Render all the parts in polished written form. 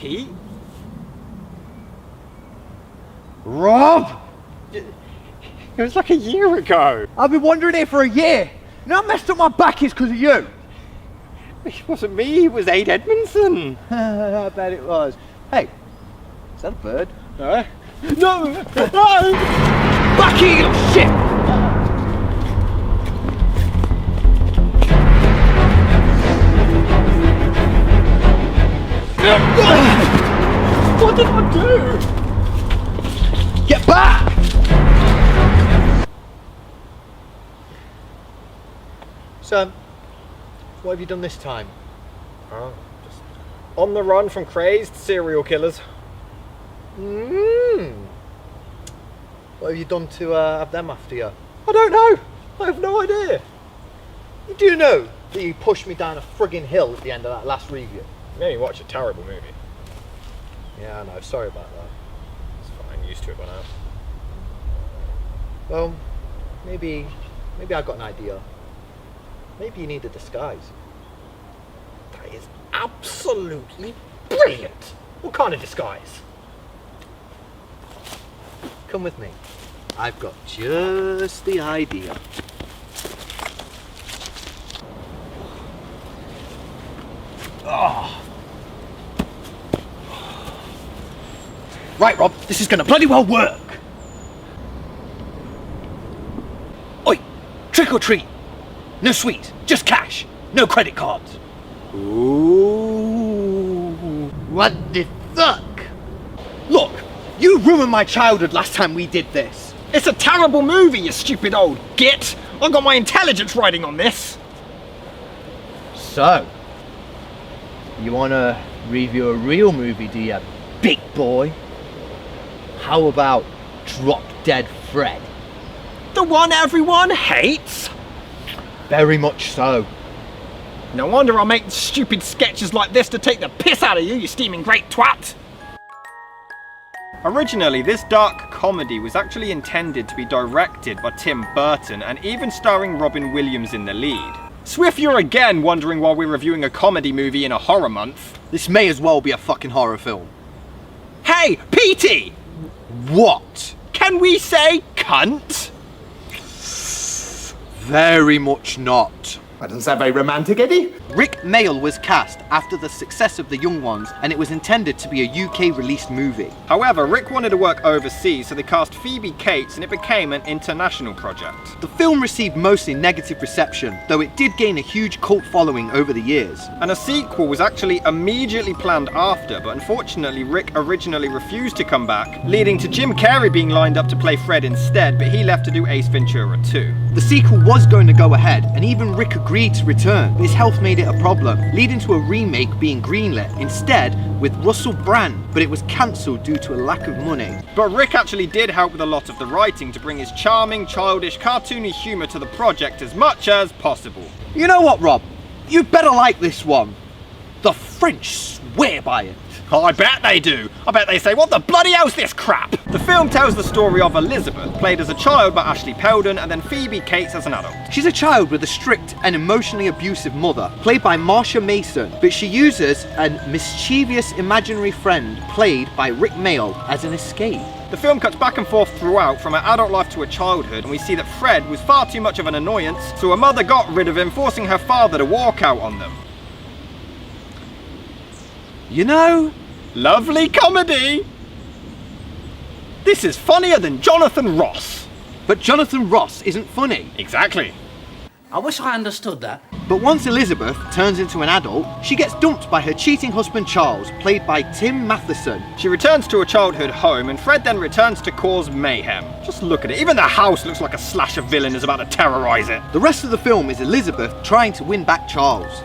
Pete? Rob! It was like a year ago. I've been wandering here for a year. You know I messed up my back is because of you. It wasn't me, it was Aid Edmondson. I bet it was. Hey, is that a bird? No! Back here, you shit! What did I do? Get back! So, what have you done this time? Oh, just on the run from crazed serial killers. What have you done to have them after you? I don't know. I have no idea. You do know that you pushed me down a friggin' hill at the end of that last review. You made me watch a terrible movie. Yeah, I know. Sorry about that. It's fine, used to it by now. Well, maybe I got an idea. Maybe you need a disguise. That is absolutely brilliant. What kind of disguise? Come with me. I've got just the idea. Right, Rob, this is gonna bloody well work. Oi, trick or treat. No sweets, just cash. No credit cards. Ooh. What the fuck? Look, you ruined my childhood last time we did this. It's a terrible movie, you stupid old git. I got my intelligence riding on this. So, you wanna review a real movie, do you, big boy? How about Drop Dead Fred? The one everyone hates? Very much so. No wonder I make stupid sketches like this to take the piss out of you, you steaming great twat! Originally, this dark comedy was actually intended to be directed by Tim Burton and even starring Robin Williams in the lead. So if you're again wondering why we're reviewing a comedy movie in a horror month... This may as well be a fucking horror film. Hey, Petey! What? Can we say cunt? Very much not. That doesn't sound very romantic, Eddie. Rick Mayall was cast after the success of The Young Ones, and it was intended to be a UK released movie. However, Rick wanted to work overseas, so they cast Phoebe Cates and it became an international project. The film received mostly negative reception, though it did gain a huge cult following over the years. And a sequel was actually immediately planned after, but unfortunately Rick originally refused to come back, leading to Jim Carrey being lined up to play Fred instead, but he left to do Ace Ventura 2. The sequel was going to go ahead, and even Rick agreed to return, but his health made it a problem, leading to a remake being greenlit instead with Russell Brand, but it was cancelled due to a lack of money. But Rick actually did help with a lot of the writing to bring his charming, childish, cartoony humour to the project as much as possible. You know what, Rob? You'd better like this one. The French swear by it. Oh, I bet they do. I bet they say, what the bloody hell's this crap? The film tells the story of Elizabeth, played as a child by Ashley Peldon, and then Phoebe Cates as an adult. She's a child with a strict and emotionally abusive mother, played by Marsha Mason, but she uses a mischievous imaginary friend, played by Rick Mayall, as an escape. The film cuts back and forth throughout from her adult life to her childhood, and we see that Fred was far too much of an annoyance, so her mother got rid of him, forcing her father to walk out on them. You know, lovely comedy! This is funnier than Jonathan Ross. But Jonathan Ross isn't funny. Exactly. I wish I understood that. But once Elizabeth turns into an adult, she gets dumped by her cheating husband Charles, played by Tim Matheson. She returns to her childhood home, and Fred then returns to cause mayhem. Just look at it. Even the house looks like a slasher villain is about to terrorise it. The rest of the film is Elizabeth trying to win back Charles.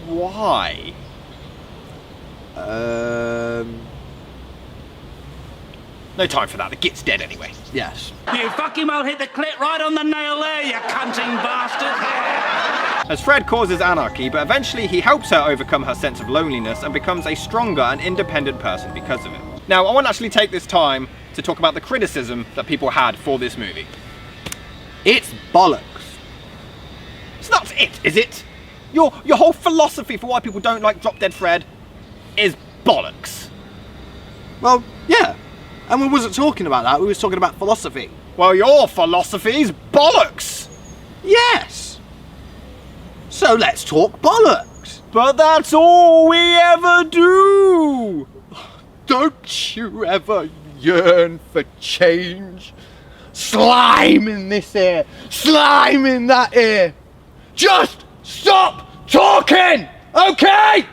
Why? No time for that, the git's dead anyway. Yes. You fucking well hit the clit right on the nail there, you cunting bastard. As Fred causes anarchy, but eventually he helps her overcome her sense of loneliness and becomes a stronger and independent person because of it. Now, I want to actually take this time to talk about the criticism that people had for this movie. It's bollocks. So that's it, is it? Your whole philosophy for why people don't like Drop Dead Fred? is bollocks. Well, yeah. And we wasn't talking about that, we was talking about philosophy. Well, your philosophy's bollocks. Yes! So let's talk bollocks. But that's all we ever do. Don't you ever yearn for change? Slime in this ear, slime in that ear. Just stop talking, okay?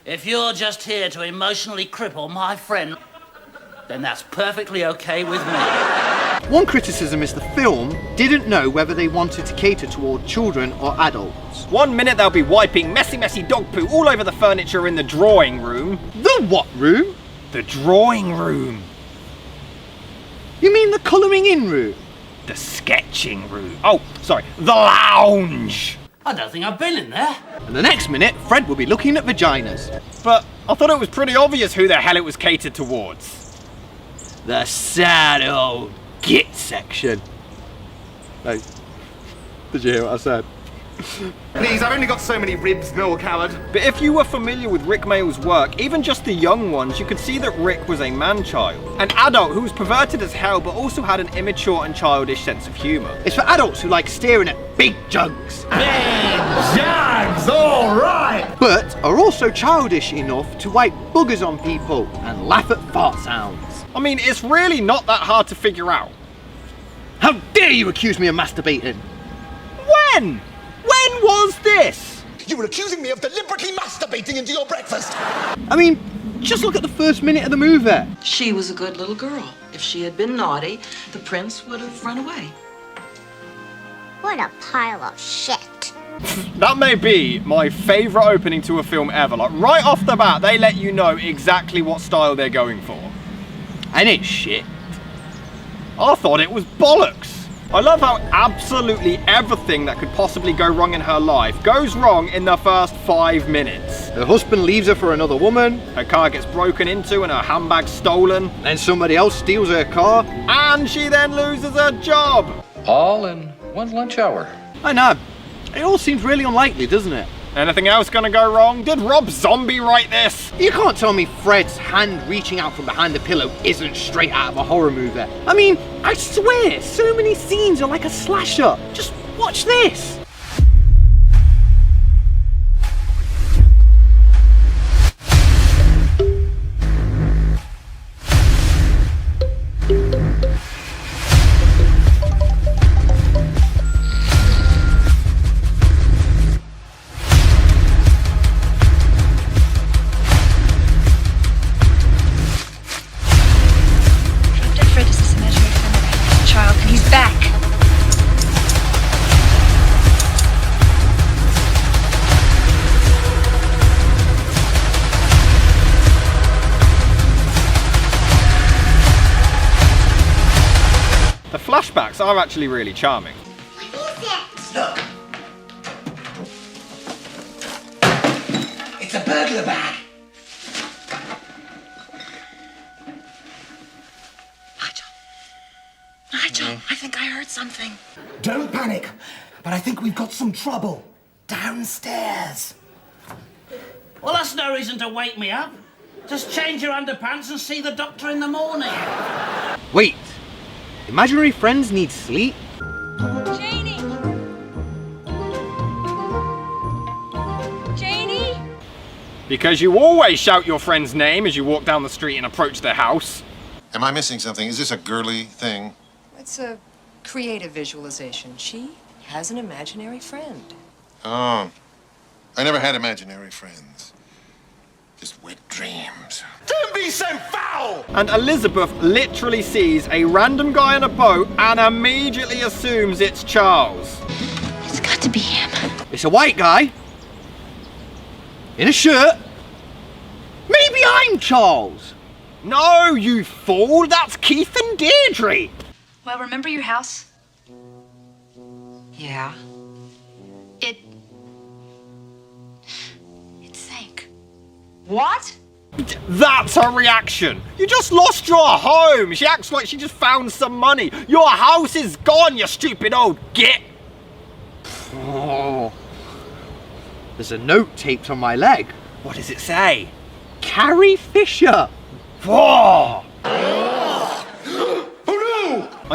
If you're just here to emotionally cripple my friend, then that's perfectly okay with me. One criticism is the film didn't know whether they wanted to cater toward children or adults. 1 minute they'll be wiping messy dog poo all over the furniture in the drawing room. The what room? The drawing room. You mean the colouring in room? The sketching room. Oh, sorry, the lounge. I don't think I've been in there. And the next minute, Fred will be looking at vaginas. But I thought it was pretty obvious who the hell it was catered towards. The sad old git section. Hey, did you hear what I said? Please, I've only got so many ribs, Noel Coward. But if you were familiar with Rick Mayall's work, even just the young ones, you could see that Rick was a man-child. An adult who was perverted as hell, but also had an immature and childish sense of humour. It's for adults who like staring at big jugs. Big jugs, all right. But are also childish enough to wipe boogers on people and laugh at fart sounds. I mean, it's really not that hard to figure out. How dare you accuse me of masturbating? When? When was this? You were accusing me of deliberately masturbating into your breakfast. I mean, just look at the first minute of the movie. She was a good little girl. If she had been naughty, the prince would have run away. What a pile of shit. That may be my favourite opening to a film ever. Like, right off the bat, they let you know exactly what style they're going for. And it's shit. I thought it was bollocks. I love how absolutely everything that could possibly go wrong in her life goes wrong in the first 5 minutes. Her husband leaves her for another woman. Her car gets broken into and her handbag stolen. Then somebody else steals her car. And she then loses her job. All in one lunch hour. I know. It all seems really unlikely, doesn't it? Anything else gonna go wrong? Did Rob Zombie write this? You can't tell me Fred's hand reaching out from behind the pillow isn't straight out of a horror movie. I mean, I swear, so many scenes are like a slasher. Just watch this. The flashbacks are actually really charming. Look. It's a burglar bag. Nigel, I think I heard something. Don't panic, but I think we've got some trouble. Downstairs. Well, that's no reason to wake me up. Just change your underpants and see the doctor in the morning. Wait. Imaginary friends need sleep? Janie! Janie? Because you always shout your friend's name as you walk down the street and approach their house. Am I missing something? Is this a girly thing? It's a creative visualization. She has an imaginary friend. Oh. I never had imaginary friends. Just wet dreams. Don't be so foul! And Elizabeth literally sees a random guy on a boat and immediately assumes it's Charles. It's got to be him. It's a white guy. In a shirt. Maybe I'm Charles. No, you fool! That's Keith and Deirdre! Well, remember your house? Yeah. It sank. What? That's her reaction! You just lost your home! She acts like she just found some money! Your house is gone, you stupid old git! Oh. There's a note taped on my leg. What does it say? Carrie Fisher! Whoa! I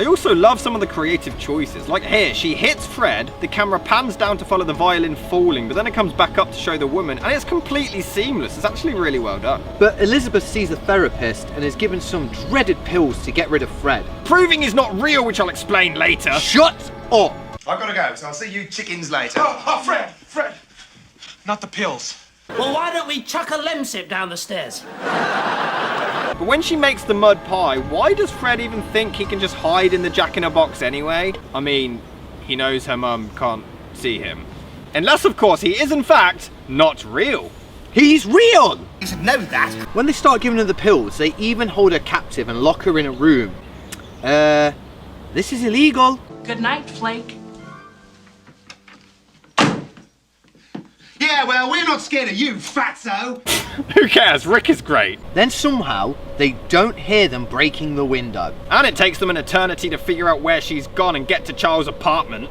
also love some of the creative choices. Like here, she hits Fred, the camera pans down to follow the violin falling, but then it comes back up to show the woman, and it's completely seamless. It's actually really well done. But Elizabeth sees a therapist and is given some dreaded pills to get rid of Fred. Proving he's not real, which I'll explain later. Shut up! I've got to go, so I'll see you chickens later. Fred! Not the pills. Well, why don't we chuck a lemsip down the stairs? But when she makes the mud pie, why does Fred even think he can just hide in the Jack-in-a-Box anyway? I mean, he knows her mum can't see him. Unless, of course, he is in fact not real. He's real! You should know that. When they start giving her the pills, they even hold her captive and lock her in a room. This is illegal. Good night, Flake. Yeah, well, we're not scared of you, fatso. Who cares? Rick is great. Then somehow, they don't hear them breaking the window. And it takes them an eternity to figure out where she's gone and get to Charles' apartment.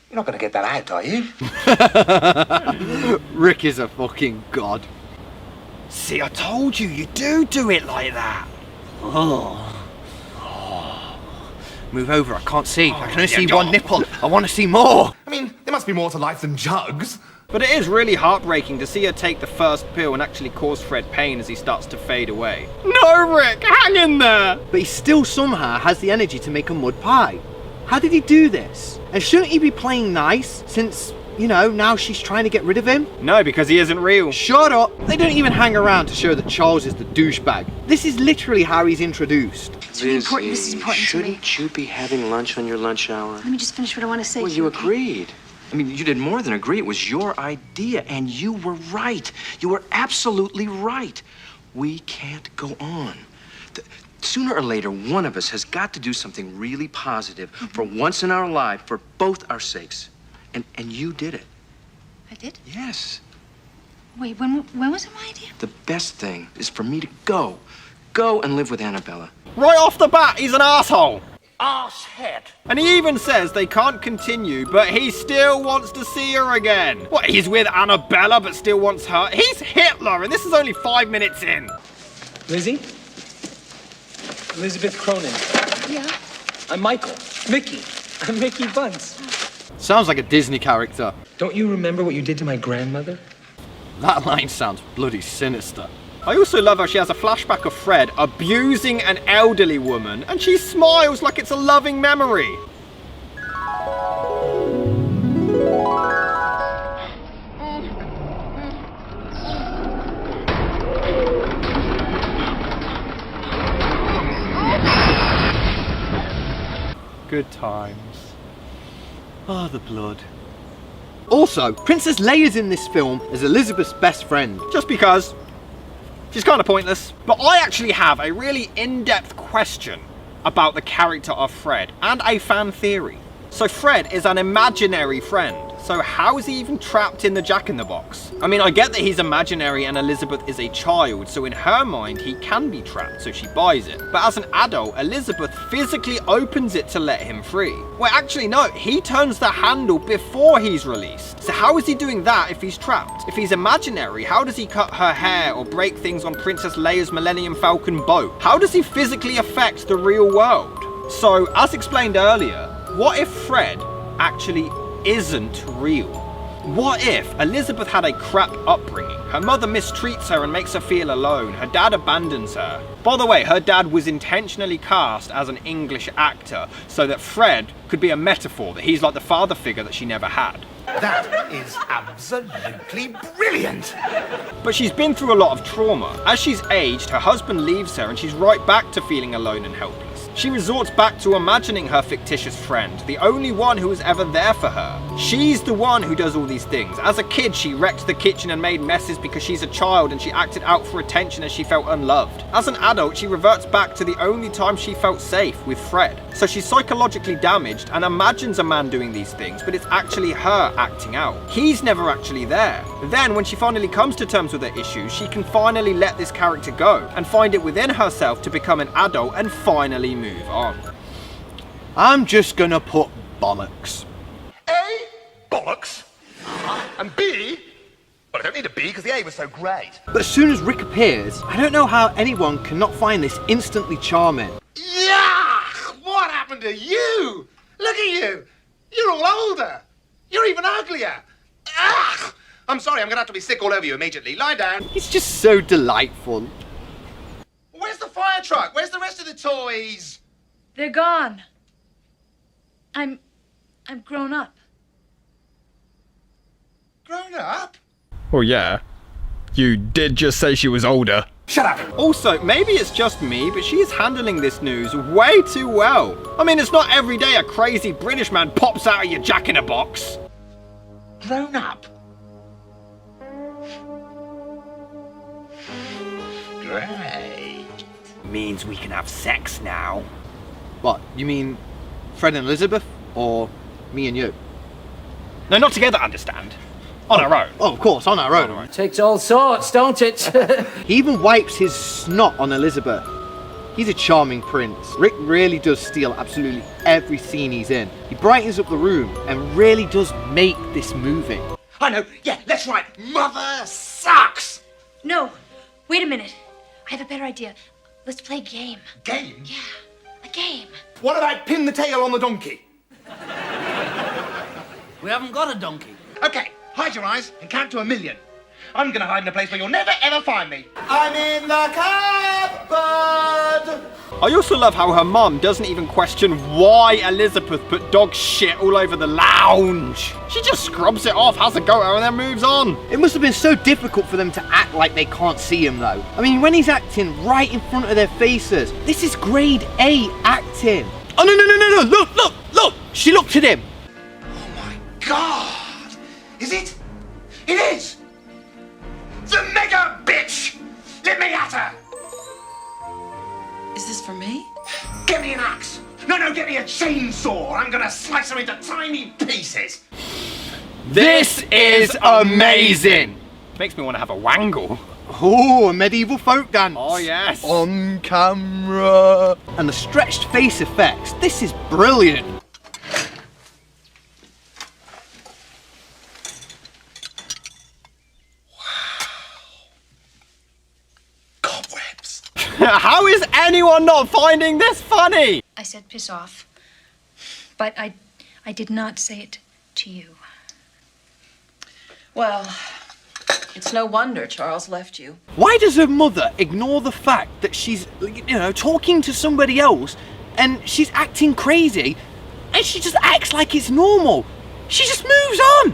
You're not going to get that out, are you? Rick is a fucking god. See, I told you, you do it like that. Move over, I can't see. I can only see yeah, one nipple. I want to see more. I mean, there must be more to life than jugs. But it is really heartbreaking to see her take the first pill and actually cause Fred pain as he starts to fade away. No, Rick, hang in there! But he still somehow has the energy to make a mud pie. How did he do this? And shouldn't he be playing nice since, you know, now she's trying to get rid of him? No, because he isn't real. Shut up! They don't even hang around to show that Charles is the douchebag. This is literally how he's introduced. It's really important. This is important to me. Shouldn't you be having lunch on your lunch hour? Let me just finish what I want to say. Well, you agreed. I mean, you did more than agree. It was your idea, and you were right. You were absolutely right. We can't go on. Sooner or later, one of us has got to do something really positive for once in our life, for both our sakes. And you did it. I did? Yes. Wait, when was it my idea? The best thing is for me to go and live with Annabella. Right off the bat, he's an asshole. Arsehead. And he even says they can't continue, but he still wants to see her again. What, he's with Annabella but still wants her? He's Hitler, and this is only 5 minutes in. Lizzie? Elizabeth Cronin. Yeah? I'm Michael. Mickey. I'm Mickey Bunce. Sounds like a Disney character. Don't you remember what you did to my grandmother? That line sounds bloody sinister. I also love how she has a flashback of Fred abusing an elderly woman, and she smiles like it's a loving memory. Good times. Ah, the blood. Also, Princess Leia's in this film as Elizabeth's best friend. Just because. She's kind of pointless. But I actually have a really in-depth question about the character of Fred, and a fan theory. So Fred is an imaginary friend. So how is he even trapped in the Jack-in-the-Box? I mean, I get that he's imaginary and Elizabeth is a child, so in her mind he can be trapped, so she buys it. But as an adult, Elizabeth physically opens it to let him free. Well, actually no, he turns the handle before he's released. So how is he doing that if he's trapped? If he's imaginary, how does he cut her hair or break things on Princess Leia's Millennium Falcon boat? How does he physically affect the real world? So, as explained earlier, what if Fred actually isn't real? What if Elizabeth had a crap upbringing? Her mother mistreats her and makes her feel alone. Her dad abandons her. By the way, her dad was intentionally cast as an English actor so that Fred could be a metaphor, that he's like the father figure that she never had. That is absolutely brilliant. But she's been through a lot of trauma. As she's aged, her husband leaves her and she's right back to feeling alone and helpless. She resorts back to imagining her fictitious friend, the only one who was ever there for her. She's the one who does all these things. As a kid, she wrecked the kitchen and made messes because she's a child and she acted out for attention as she felt unloved. As an adult, she reverts back to the only time she felt safe, with Fred. So she's psychologically damaged and imagines a man doing these things, but it's actually her acting out. He's never actually there. Then, when she finally comes to terms with her issues, she can finally let this character go and find it within herself to become an adult and finally move on. I'm just gonna put bollocks. A, bollocks. And B, bollocks. don't need a B because the A was so great. But as soon as Rick appears, I don't know how anyone cannot find this instantly charming. Yeah! What happened to you? Look at you. You're all older. You're even uglier. Ugh! I'm sorry, I'm gonna have to be sick all over you immediately. Lie down. He's just so delightful. Where's the fire truck? Where's the rest of the toys? They're gone. I'm grown up. Grown up? Well, yeah. You did just say she was older. Shut up! Also, maybe it's just me, but she is handling this news way too well. I mean, it's not every day a crazy British man pops out of your jack-in-a-box. Grown up? Great. Means we can have sex now. What, you mean Fred and Elizabeth? Or me and you? No, not together, understand. On our own. Oh, of course, on our own. Takes all sorts, don't it? He even wipes his snot on Elizabeth. He's a charming prince. Rick really does steal absolutely every scene he's in. He brightens up the room and really does make this movie. I know, yeah, let's write Mother Sucks! No, wait a minute. I have a better idea. Let's play a game. Game? Yeah, a game. What about pin the tail on the donkey? We haven't got a donkey. Okay, hide your eyes and count to 1,000,000. I'm gonna hide in a place where you'll never ever find me. I'm in the cupboard! I also love how her mum doesn't even question why Elizabeth put dog shit all over the lounge. She just scrubs it off, has a go at her, and then moves on. It must have been so difficult for them to act like they can't see him though. I mean, when he's acting right in front of their faces, this is grade A acting. Oh no, look, she looked at him. Oh my God! Is it? It is! The mega bitch! Let me at her! Is this for me? Get me an axe! No, get me a chainsaw! I'm gonna slice her into tiny pieces! This is amazing! Makes me want to have a wangle. Oh, a medieval folk dance. Oh, yes. On camera. And the stretched face effects. This is brilliant. Cobwebs! How is anyone not finding this funny? I said piss off. But I did not say it to you. Well, it's no wonder Charles left you. Why does her mother ignore the fact that she's, talking to somebody else and she's acting crazy and she just acts like it's normal? She just moves on.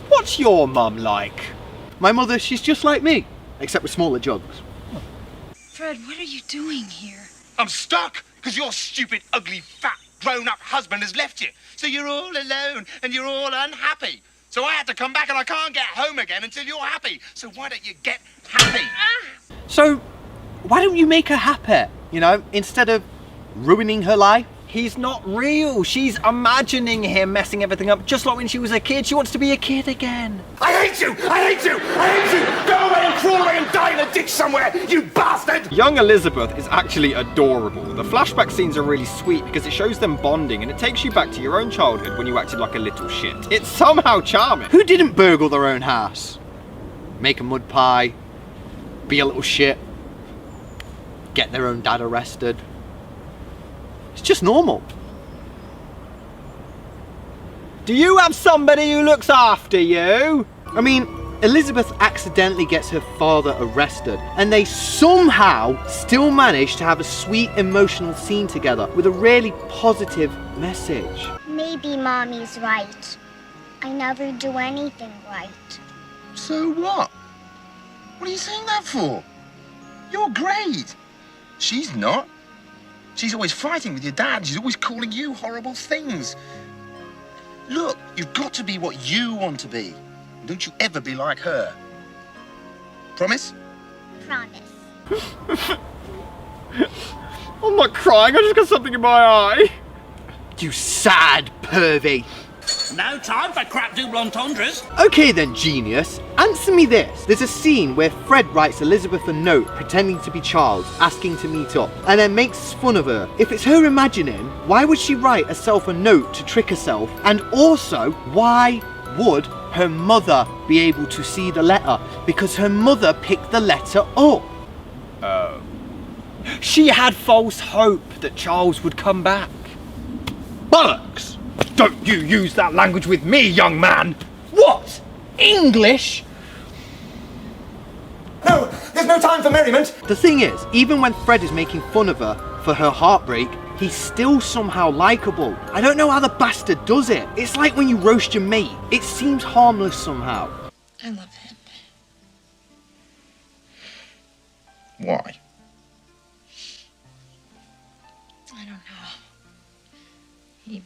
What's your mum like? My mother, she's just like me, except with smaller jugs. Fred, what are you doing here? I'm stuck because your stupid, ugly, fat, grown-up husband has left you. So you're all alone and you're all unhappy. So I had to come back and I can't get home again until you're happy. So why don't you get happy? So, why don't you make her happy, instead of ruining her life? He's not real. She's imagining him messing everything up, just like when she was a kid. She wants to be a kid again. I hate you! I hate you! I hate you! Go away and crawl away and die in a ditch somewhere, you bastard! Young Elizabeth is actually adorable. The flashback scenes are really sweet because it shows them bonding and it takes you back to your own childhood when you acted like a little shit. It's somehow charming. Who didn't burgle their own house? Make a mud pie, be a little shit, get their own dad arrested. It's just normal. Do you have somebody who looks after you? I mean, Elizabeth accidentally gets her father arrested, and they somehow still manage to have a sweet emotional scene together with a really positive message. Maybe Mommy's right. I never do anything right. So what? What are you saying that for? You're great. She's not. She's always fighting with your dad. She's always calling you horrible things. Look, you've got to be what you want to be. Don't you ever be like her. Promise? Promise. I'm not crying, I just got something in my eye. You sad pervy. No time for crap double entendres. Okay then, genius. Answer me this. There's a scene where Fred writes Elizabeth a note pretending to be Charles, asking to meet up, and then makes fun of her. If it's her imagining, why would she write herself a note to trick herself? And also, why would her mother be able to see the letter because her mother picked the letter up. Oh. She had false hope that Charles would come back. Bollocks! Don't you use that language with me, young man! What? English? No, there's no time for merriment. The thing is, even when Fred is making fun of her for her heartbreak, he's still somehow likeable. I don't know how the bastard does it. It's like when you roast your mate. It seems harmless somehow. I love him. Why? I don't know. He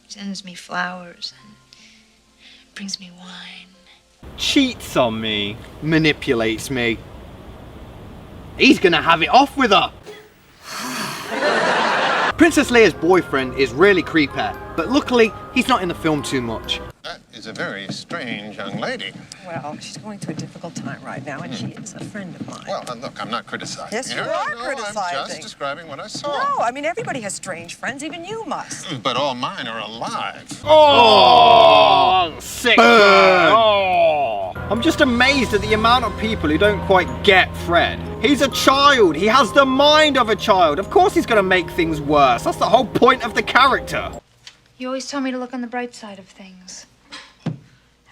sends me flowers and brings me wine. Cheats on me. Manipulates me. He's gonna have it off with her. Princess Leia's boyfriend is really creepy, but luckily he's not in the film too much. That is a very strange young lady. Well, she's going through a difficult time right now, and she is a friend of mine. Well, look, I'm not criticizing. Yes, you her. are No, criticizing. I'm just describing what I saw. No, I mean, everybody has strange friends. Even you must. But all mine are alive. Oh, sick. Burn. Oh. I'm just amazed at the amount of people who don't quite get Fred. He's a child. He has the mind of a child. Of course he's going to make things worse. That's the whole point of the character. You always tell me to look on the bright side of things.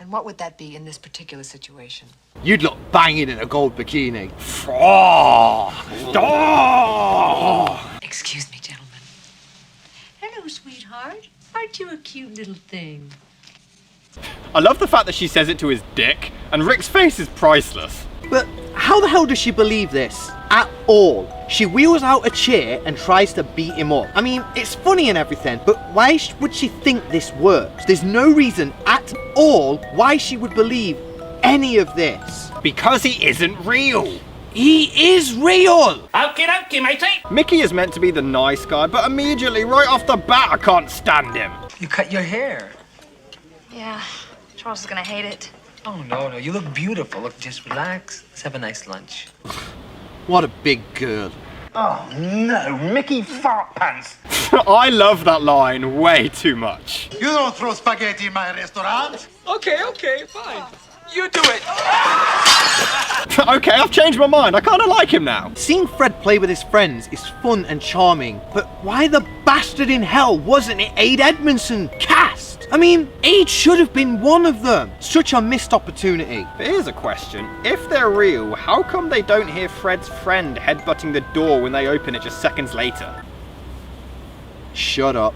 And what would that be in this particular situation? You'd look banging in a gold bikini. Excuse me, gentlemen. Hello, sweetheart. Aren't you a cute little thing? I love the fact that she says it to his dick, and Rick's face is priceless. But how the hell does she believe this? At all. She wheels out a chair and tries to beat him up. I mean, it's funny and everything, but why would she think this works? There's no reason at all why she would believe any of this. Because he isn't real. He is real! Okie dokie, matey. Mickey is meant to be the nice guy, but immediately, right off the bat, I can't stand him. You cut your hair. Yeah, Charles is gonna hate it. Oh, no, you look beautiful. Look, just relax. Let's have a nice lunch. What a big girl. Oh, no, Mickey Fart Pants. I love that line way too much. You don't throw spaghetti in my restaurant. Okay, fine. You do it. Okay, I've changed my mind. I kind of like him now. Seeing Fred play with his friends is fun and charming, but why the bastard in hell wasn't it Aid Edmondson cast? I mean, Aid should have been one of them. Such a missed opportunity. But here's a question. If they're real, how come they don't hear Fred's friend headbutting the door when they open it just seconds later? Shut up.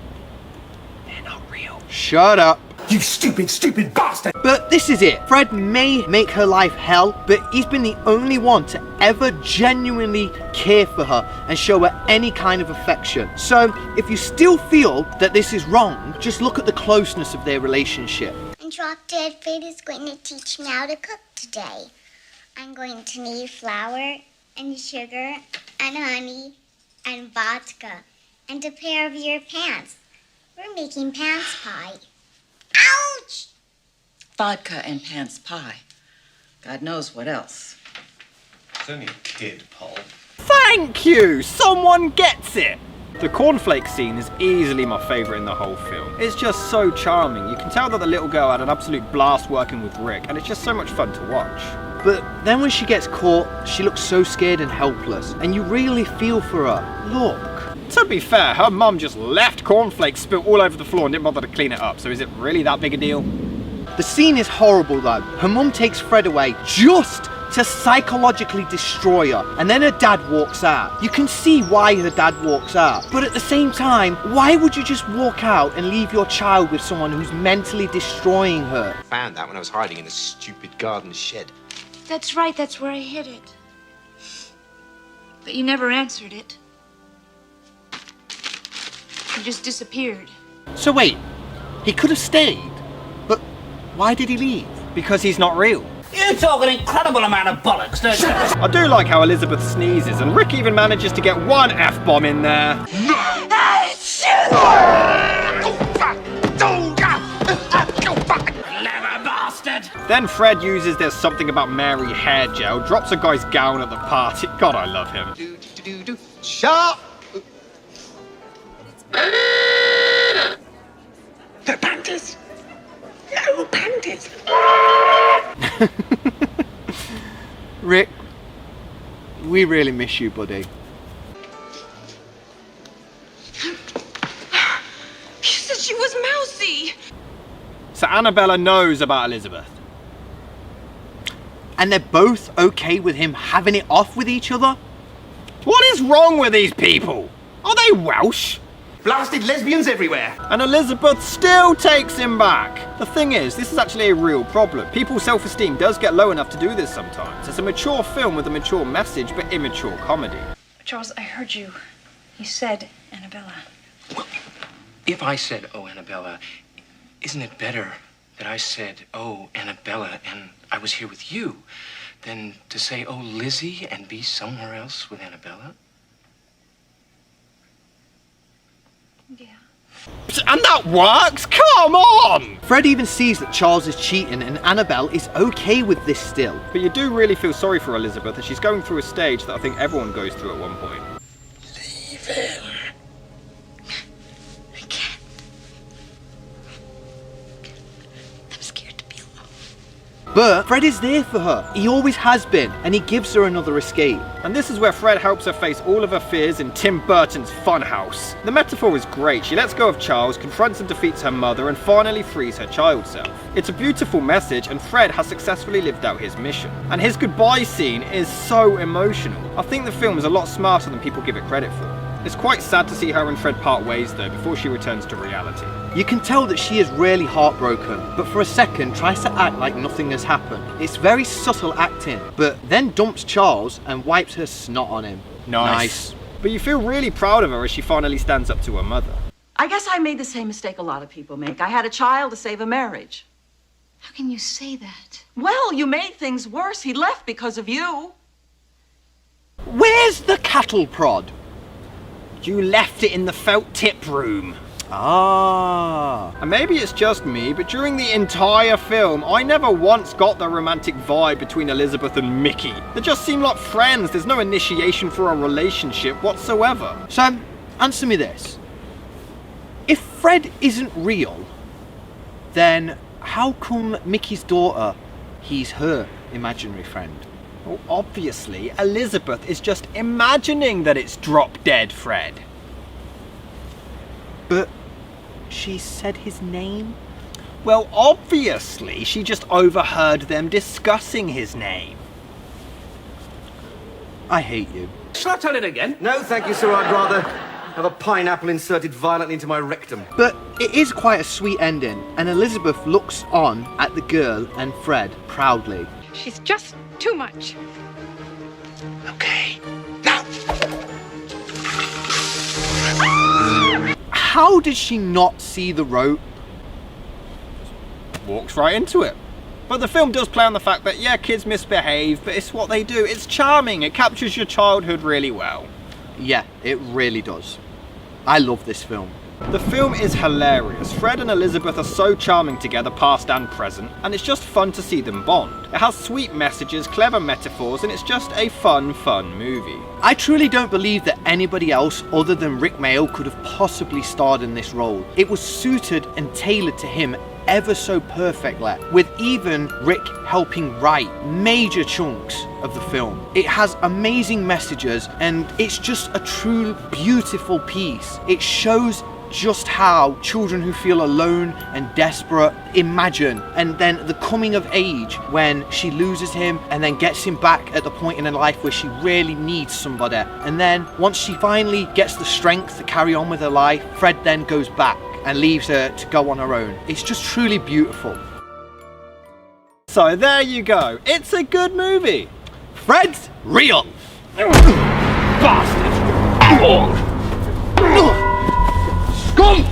They're not real. Shut up. You stupid bastard! But this is it. Fred may make her life hell, but he's been the only one to ever genuinely care for her and show her any kind of affection. So, if you still feel that this is wrong, just look at the closeness of their relationship. And Drop Dead Fred is going to teach me how to cook today. I'm going to need flour and sugar and honey and vodka and a pair of your pants. We're making pants pie. Ouch! Vodka and pants pie. God knows what else. It's only a kid, Paul. Thank you! Someone gets it! The cornflake scene is easily my favourite in the whole film. It's just so charming. You can tell that the little girl had an absolute blast working with Rick, and it's just so much fun to watch. But then when she gets caught, she looks so scared and helpless, and you really feel for her. Look. To be fair, her mum just left cornflakes spilt all over the floor and didn't bother to clean it up, so is it really that big a deal? The scene is horrible though. Her mum takes Fred away just to psychologically destroy her, and then her dad walks out. You can see why her dad walks out, but at the same time, why would you just walk out and leave your child with someone who's mentally destroying her? Found that when I was hiding in the stupid garden shed. That's right, that's where I hid it. But you never answered it. You just disappeared. So wait, he could have stayed, but why did he leave? Because he's not real. You talk an incredible amount of bollocks, don't you? I do like how Elizabeth sneezes, and Rick even manages to get one F-bomb in there. Clever bastard! Then Fred uses There's Something About Mary hair gel, drops a guy's gown at the party. God, I love him. Shut! No panties! No panties! it. Rick, we really miss you, buddy. You said she was mousy. So Annabella knows about Elizabeth. And they're both okay with him having it off with each other? What is wrong with these people? Are they Welsh? Blasted lesbians everywhere. And Elizabeth still takes him back. The thing is, this is actually a real problem. People's self-esteem does get low enough to do this sometimes. It's a mature film with a mature message, but immature comedy. Charles, I heard you. You said Annabella. Well, if I said, oh, Annabella, isn't it better that I said, oh, Annabella, and I was here with you, than to say, oh, Lizzie, and be somewhere else with Annabella? Yeah. And that works? Come on! Fred even sees that Charles is cheating and Annabelle is okay with this still. But you do really feel sorry for Elizabeth as she's going through a stage that I think everyone goes through at one point. Leave him. I can't. I'm scared to be alone. But Fred is there for her. He always has been, and he gives her another escape. And this is where Fred helps her face all of her fears in Tim Burton's funhouse. The metaphor is great. She lets go of Charles, confronts and defeats her mother, and finally frees her child self. It's a beautiful message, and Fred has successfully lived out his mission. And his goodbye scene is so emotional. I think the film is a lot smarter than people give it credit for. It's quite sad to see her and Fred part ways though before she returns to reality. You can tell that she is really heartbroken, but for a second tries to act like nothing has happened. It's very subtle acting, but then dumps Charles and wipes her snot on him. Nice. But you feel really proud of her as she finally stands up to her mother. I guess I made the same mistake a lot of people make. I had a child to save a marriage. How can you say that? Well, you made things worse. He left because of you. Where's the cattle prod? You left it in the felt tip room. Ah. And maybe it's just me, but during the entire film, I never once got the romantic vibe between Elizabeth and Mickey. They just seem like friends. There's no initiation for a relationship whatsoever. So, answer me this. If Fred isn't real, then how come Mickey's daughter, he's her imaginary friend? Well, obviously, Elizabeth is just imagining that it's drop dead Fred. But she said his name? Well, obviously, she just overheard them discussing his name. I hate you. Shall I tell it again? No, thank you, sir. I'd rather have a pineapple inserted violently into my rectum. But it is quite a sweet ending, and Elizabeth looks on at the girl and Fred proudly. She's just too much. Okay. Now. How did she not see the rope? Walks right into it. But the film does play on the fact that, yeah, kids misbehave, but it's what they do. It's charming. It captures your childhood really well. Yeah, it really does. I love this film. The film is hilarious. Fred and Elizabeth are so charming together, past and present, and it's just fun to see them bond. It has sweet messages, clever metaphors, and it's just a fun movie. I truly don't believe that anybody else other than Rick Mayo could have possibly starred in this role. It was suited and tailored to him ever so perfectly, with even Rick helping write major chunks of the film. It has amazing messages, and it's just a true beautiful piece. It shows just how children who feel alone and desperate imagine, and then the coming of age when she loses him and then gets him back at the point in her life where she really needs somebody, and then once she finally gets the strength to carry on with her life, Fred then goes back and leaves her to go on her own. It's just truly beautiful. So there you go. It's a good movie. Fred's real. Bastard. Scum!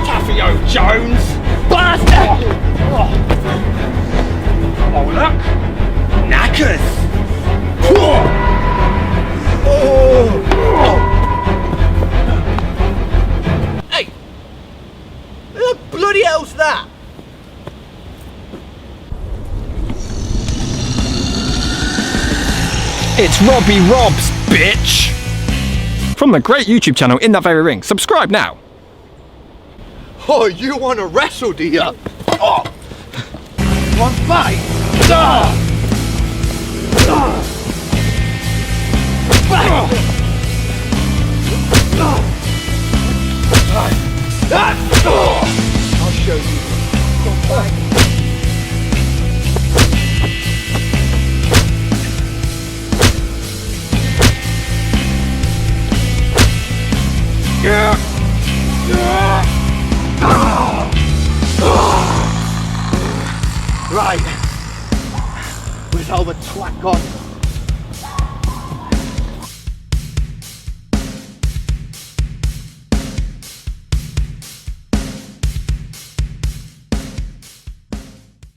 Taffy O. Jones! Bastard! Oh, look! Knackers! Hey! Who the bloody hell's that? It's Robbie Robs, bitch! From the great YouTube channel In That Very Ring. Subscribe now! Oh, you want to wrestle, do you? Oh. You want to fight? I'll show you. Don't fight. Right. Where's all the twat gone?